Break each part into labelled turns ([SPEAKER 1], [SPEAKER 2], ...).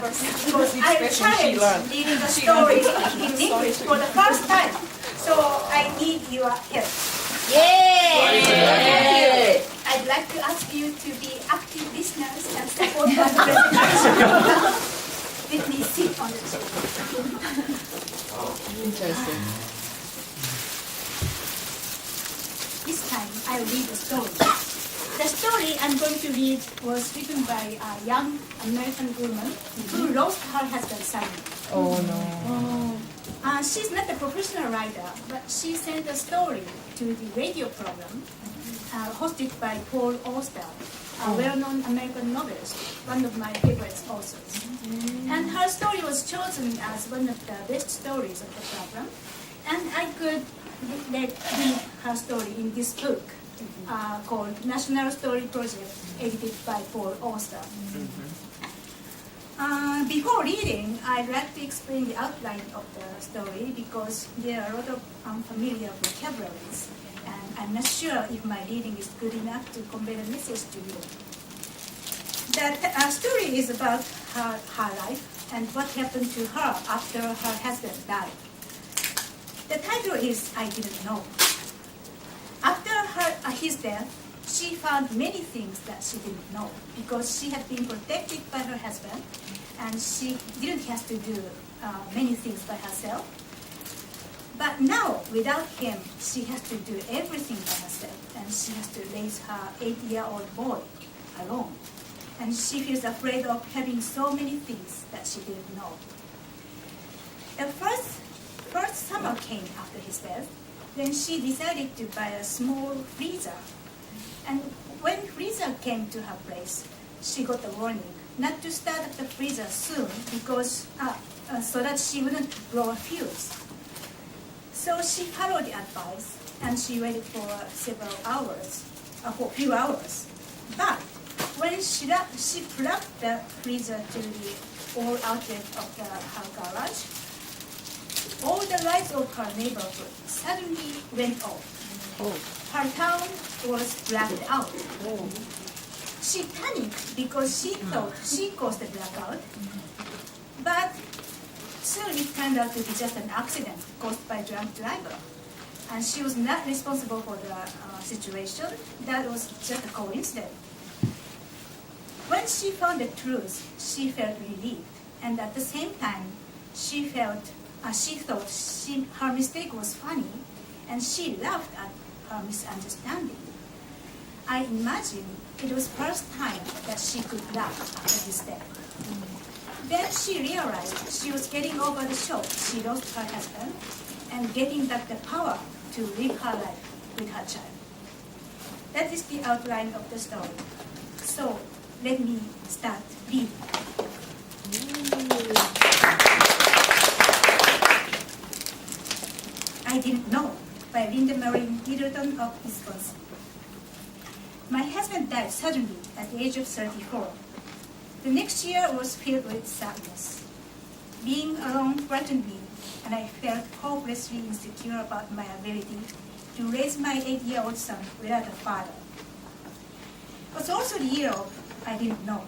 [SPEAKER 1] because I'm challenged reading the story in English for the first time. So I need your help.
[SPEAKER 2] Yay!
[SPEAKER 1] I'd like to ask you to be active listeners and support my presentation. Let me sit on the chair.
[SPEAKER 2] Interesting.
[SPEAKER 1] This time I'll read the story. The story I'm going to read was written by a young American woman who lost her husband suddenly.
[SPEAKER 2] Oh no.
[SPEAKER 1] She's not a professional writer, but she sent a story to the radio program hosted by Paul Auster, a well-known American novelist, one of my favorite authors. And her story was chosen as one of the best stories of the program, and I could read her story in this book called National Story Project, edited by Paul Auster. Before reading, I'd like to explain the outline of the story because there are a lot of unfamiliar vocabularies, and I'm not sure if my reading is good enough to convey the message to you. The story is about her life and what happened to her after her husband died. The title is I Didn't Know. After his death, she found many things that she didn't know because she had been protected by her husband and she didn't have to do many things by herself. But now, without him, she has to do everything by herself and she has to raise her 8-year-old boy alone. And she feels afraid of having so many things that she didn't know. The first summer came after his death. Then she decided to buy a small freezer. And when freezer came to her place, she got a warning not to start up the freezer soon because so that she wouldn't blow a fuse. So she followed the advice and she waited for a few hours. But when she plugged the freezer to the wall outlet of her garage, all the lights of her neighborhood suddenly went off. Her town was blacked out. She panicked because she thought she caused the blackout, but soon it turned out to be just an accident caused by a drunk driver. And she was not responsible for the situation. That was just a coincidence. When she found the truth, she felt relieved, and at the same time, she thought her mistake was funny, and she laughed at her misunderstanding. I imagine it was the first time that she could laugh after his death. Then she realized she was getting over the shock she lost her husband and getting back the power to live her life with her child. That is the outline of the story. So let me start reading. I Didn't Know by Linda Marie Middleton of Wisconsin. My husband died suddenly at the age of 34. The next year was filled with sadness. Being alone frightened me, and I felt hopelessly insecure about my ability to raise my 8-year-old son without a father. It was also the year of I didn't know.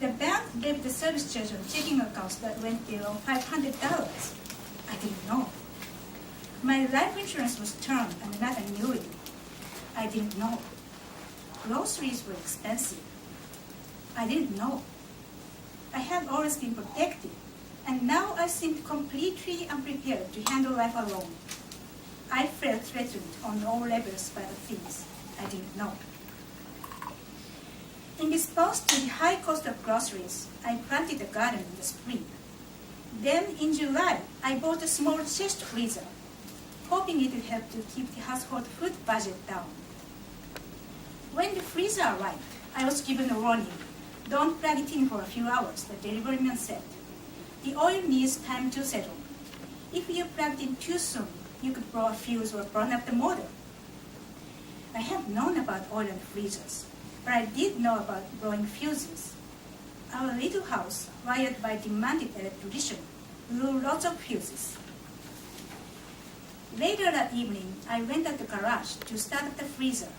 [SPEAKER 1] The bank gave the service charge on checking accounts that went below $500. I didn't know. My life insurance was term and not annuity. I didn't know. Groceries were expensive. I didn't know. I had always been protected, and now I seemed completely unprepared to handle life alone. I felt threatened on all levels by the things I didn't know. In response to the high cost of groceries, I planted a garden in the spring. Then in July, I bought a small chest freezer, hoping it would help to keep the household food budget down. When the freezer arrived, I was given a warning. Don't plug it in for a few hours, the delivery man said. The oil needs time to settle. If you plugged in too soon, you could blow a fuse or burn up the motor. I had known about oil and freezers, but I did know about blowing fuses. Our little house, wired by demanded electrician, blew lots of fuses. Later that evening, I went at the garage to start up the freezer.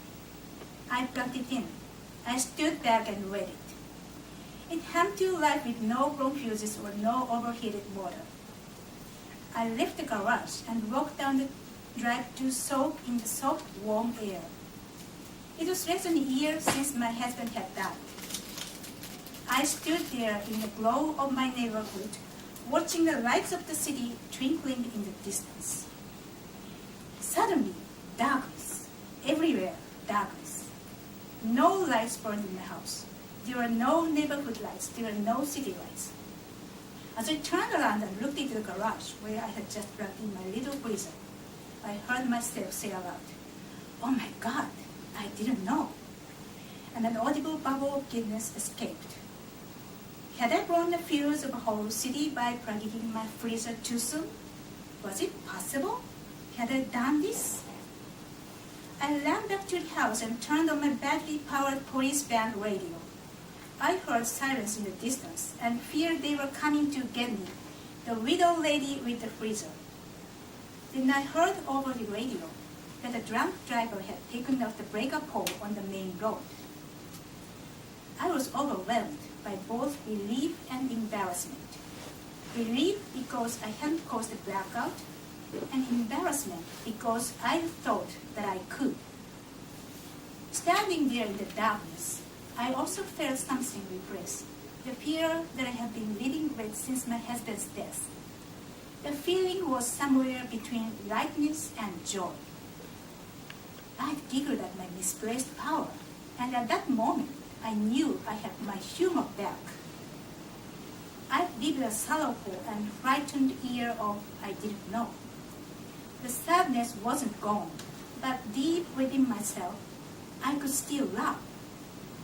[SPEAKER 1] I plugged it in. I stood back and waited. It hummed to life with no blown fuses or no overheated motor. I left the garage and walked down the drive to soak in the soft, warm air. It was less than a year since my husband had died. I stood there in the glow of my neighborhood, watching the lights of the city twinkling in the distance. Suddenly, darkness. Everywhere, darkness. No lights burned in the house. There were no neighborhood lights. There were no city lights. As I turned around and looked into the garage where I had just plugged in my little freezer, I heard myself say aloud, "Oh my God, I didn't know." And an audible bubble of giddiness escaped. Had I blown the fuse of a whole city by plugging in my freezer too soon? Was it possible? Had I done this? I ran back to the house and turned on my battery-powered police band radio. I heard sirens in the distance and feared they were coming to get me, the widow lady with the freezer. Then I heard over the radio that a drunk driver had taken off the breaker pole on the main road. I was overwhelmed by both relief and embarrassment. Relief because I hadn't caused a blackout, and embarrassment because I thought that I could. Standing there in the darkness, I also felt something repressed, the fear that I had been living with since my husband's death. The feeling was somewhere between lightness and joy. I giggled at my misplaced power, and at that moment, I knew I had my humor back. I lived a sorrowful and frightened year of I didn't know. The sadness wasn't gone, but deep within myself, I could still laugh.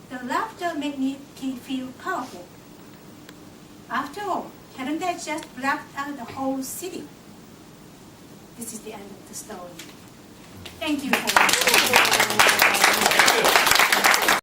[SPEAKER 1] The laughter made me feel powerful. After all, hadn't I just blacked out the whole city? This is the end of the story. Thank you for